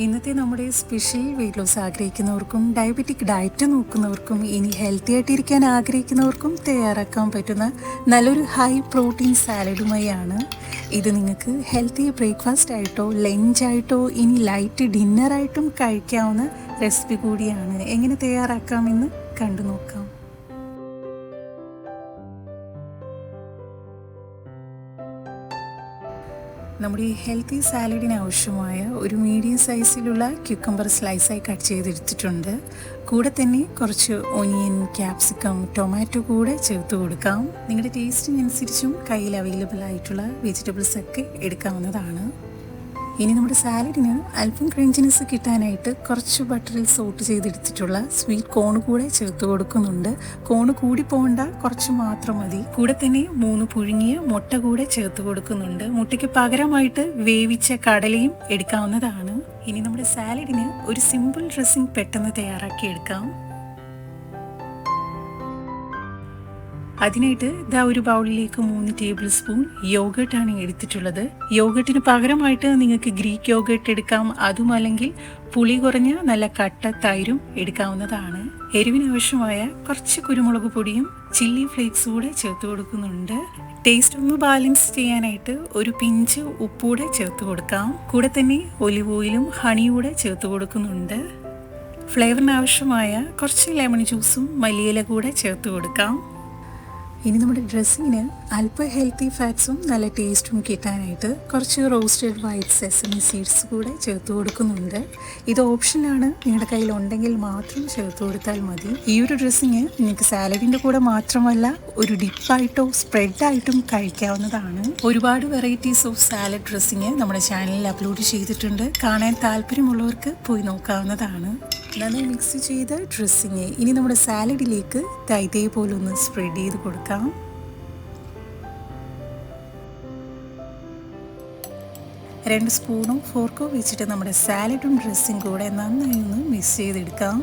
ഇന്നത്തെ നമ്മുടെ special weight loss ആഗ്രഹിക്കുന്നവർക്കും ഡയബറ്റിക് ഡയറ്റ് നോക്കുന്നവർക്കും ഇനി ഹെൽത്തി ആയിട്ടിരിക്കാൻ ആഗ്രഹിക്കുന്നവർക്കും തയ്യാറാക്കാൻ പറ്റുന്ന നല്ലൊരു ഹൈ പ്രോട്ടീൻ സാലഡുമായാണ്. ഇത് നിങ്ങൾക്ക് ഹെൽത്തി ബ്രേക്ക്ഫാസ്റ്റ് ആയിട്ടോ ലഞ്ചായിട്ടോ ഇനി ലൈറ്റ് ഡിന്നറായിട്ടും കഴിക്കാവുന്ന റെസിപ്പി കൂടിയാണ്. എങ്ങനെ തയ്യാറാക്കാമെന്ന് കണ്ടു നോക്കാം. നമ്മുടെ ഈ ഹെൽത്തി സാലഡിന് ആവശ്യമായ ഒരു മീഡിയം സൈസിലുള്ള ക്യുക്കമ്പർ സ്ലൈസായി കട്ട് ചെയ്തെടുത്തിട്ടുണ്ട്. കൂടെ തന്നെ കുറച്ച് ഒനിയൻ, ക്യാപ്സിക്കം, ടൊമാറ്റോ കൂടെ ചേർത്ത് കൊടുക്കാം. നിങ്ങളുടെ ടേസ്റ്റിനനുസരിച്ചും കയ്യിൽ അവൈലബിൾ ആയിട്ടുള്ള വെജിറ്റബിൾസ് ഒക്കെ എടുക്കാവുന്നതാണ്. ഇനി നമ്മുടെ സാലഡിന് അല്പം ക്രഞ്ചിനെസ് കിട്ടാനായിട്ട് കുറച്ച് ബട്ടറിൽ സോട്ട് ചെയ്തെടുത്തിട്ടുള്ള സ്വീറ്റ് കോൺ കൂടെ ചേർത്ത് കൊടുക്കുന്നുണ്ട്. കോൺ കൂടി പോകണ്ട, കുറച്ച് മാത്രം മതി. കൂടെ തന്നെ 3 പുഴുങ്ങിയ മുട്ട കൂടെ ചേർത്ത് കൊടുക്കുന്നുണ്ട്. മുട്ടയ്ക്ക് പകരമായിട്ട് വേവിച്ച കടലയും എടുക്കാവുന്നതാണ്. ഇനി നമ്മുടെ സാലഡിന് ഒരു സിമ്പിൾ ഡ്രസ്സിംഗ് പെട്ടെന്ന് തയ്യാറാക്കി എടുക്കാം. അതിനായിട്ട് ഒരു ബൗളിലേക്ക് 3 ടേബിൾ സ്പൂൺ യോഗർട്ടാണ് എടുത്തിട്ടുള്ളത്. യോഗർട്ടിന് പകരമായിട്ട് നിങ്ങൾക്ക് ഗ്രീക്ക് യോഗർട്ട് എടുക്കാം. അതുമല്ലെങ്കിൽ പുളി കുറഞ്ഞ നല്ല കട്ട തൈരും എടുക്കാവുന്നതാണ്. എരിവിന് ആവശ്യമായ കുറച്ച് കുരുമുളക് പൊടിയും ചില്ലി ഫ്ലേക്സ് കൂടെ ചേർത്ത് കൊടുക്കുന്നുണ്ട്. ടേസ്റ്റ് ഒന്ന് ബാലൻസ് ചെയ്യാനായിട്ട് ഒരു പിഞ്ച് ഉപ്പൂടെ ചേർത്ത് കൊടുക്കാം. കൂടെ തന്നെ ഒലിവ് ഓയിലും ഹണിയൂടെ ചേർത്ത് കൊടുക്കുന്നുണ്ട്. ഫ്ലേവറിന് ആവശ്യമായ കുറച്ച് ലെമൺ ജ്യൂസും മല്ലിയില കൂടെ ചേർത്ത് കൊടുക്കാം. ഇനി നമ്മുടെ ഡ്രസ്സിങ്ങിന് അല്പം ഹെൽത്തി ഫാറ്റ്സും നല്ല ടേസ്റ്റും കിട്ടാനായിട്ട് കുറച്ച് റോസ്റ്റഡ് വൈറ്റ് സെസമി സീഡ്സ് കൂടെ ചേർത്ത് കൊടുക്കുന്നുണ്ട്. ഇത് ഓപ്ഷനാണ്, നിങ്ങളുടെ കയ്യിൽ ഉണ്ടെങ്കിൽ മാത്രം ചേർത്ത് കൊടുത്താൽ മതി. ഈ ഒരു ഡ്രസ്സിങ് നിങ്ങൾക്ക് സാലഡിൻ്റെ കൂടെ മാത്രമല്ല ഒരു ഡിപ്പായിട്ടോ സ്പ്രെഡായിട്ടും കഴിക്കാവുന്നതാണ്. ഒരുപാട് വെറൈറ്റീസ് ഓഫ് സാലഡ് ഡ്രസ്സിങ് നമ്മുടെ ചാനലിൽ അപ്ലോഡ് ചെയ്തിട്ടുണ്ട്. കാണാൻ താല്പര്യമുള്ളവർക്ക് പോയി നോക്കാവുന്നതാണ്. നന്നായി മിക്സ് ചെയ്ത ഡ്രസ്സിങ് ഇനി നമ്മുടെ സാലഡിലേക്ക് ഇതേപോലെ ഒന്ന് സ്പ്രെഡ് ചെയ്ത് കൊടുക്കാം. രണ്ട് സ്പൂണോ ഫോർക്കോ വെച്ചിട്ട് നമ്മുടെ സാലഡും ഡ്രസ്സിങ് കൂടെ നന്നായി ഒന്ന് മിക്സ് ചെയ്തെടുക്കാം.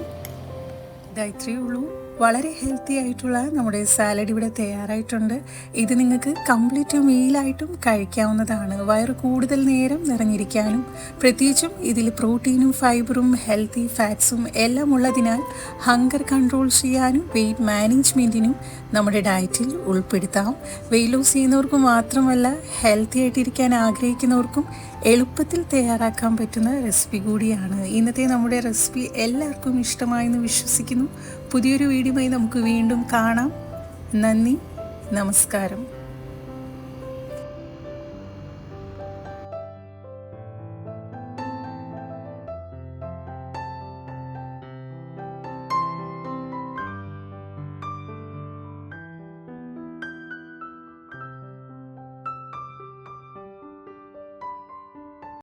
ഇത്രയേ ഉള്ളൂ. വളരെ ഹെൽത്തി ആയിട്ടുള്ള നമ്മുടെ സാലഡ് ഇവിടെ തയ്യാറായിട്ടുണ്ട്. ഇത് നിങ്ങൾക്ക് കംപ്ലീറ്റ് മീലായിട്ടും കഴിക്കാവുന്നതാണ്. വയറ് കൂടുതൽ നേരം നിറഞ്ഞിരിക്കാനും പ്രത്യേകിച്ചും ഇതിൽ പ്രോട്ടീനും ഫൈബറും ഹെൽത്തി ഫാറ്റ്സും എല്ലാം ഉള്ളതിനാൽ ഹങ്കർ കൺട്രോൾ ചെയ്യാനും വെയിറ്റ് മാനേജ്മെൻറ്റിനും നമ്മുടെ ഡയറ്റിൽ ഉൾപ്പെടുത്താം. വെയിറ്റ് ലോസ് ചെയ്യുന്നവർക്ക് മാത്രമല്ല ഹെൽത്തി ആയിട്ടിരിക്കാൻ ആഗ്രഹിക്കുന്നവർക്കും എളുപ്പത്തിൽ തയ്യാറാക്കാൻ പറ്റുന്ന റെസിപ്പി കൂടിയാണ്. ഇന്നത്തെ നമ്മുടെ റെസിപ്പി എല്ലാവർക്കും ഇഷ്ടമായെന്ന് വിശ്വസിക്കുന്നു. പുതിയൊരു വീഡിയോയുമായി നമുക്ക് വീണ്ടും കാണാം. നന്ദി, നമസ്കാരം.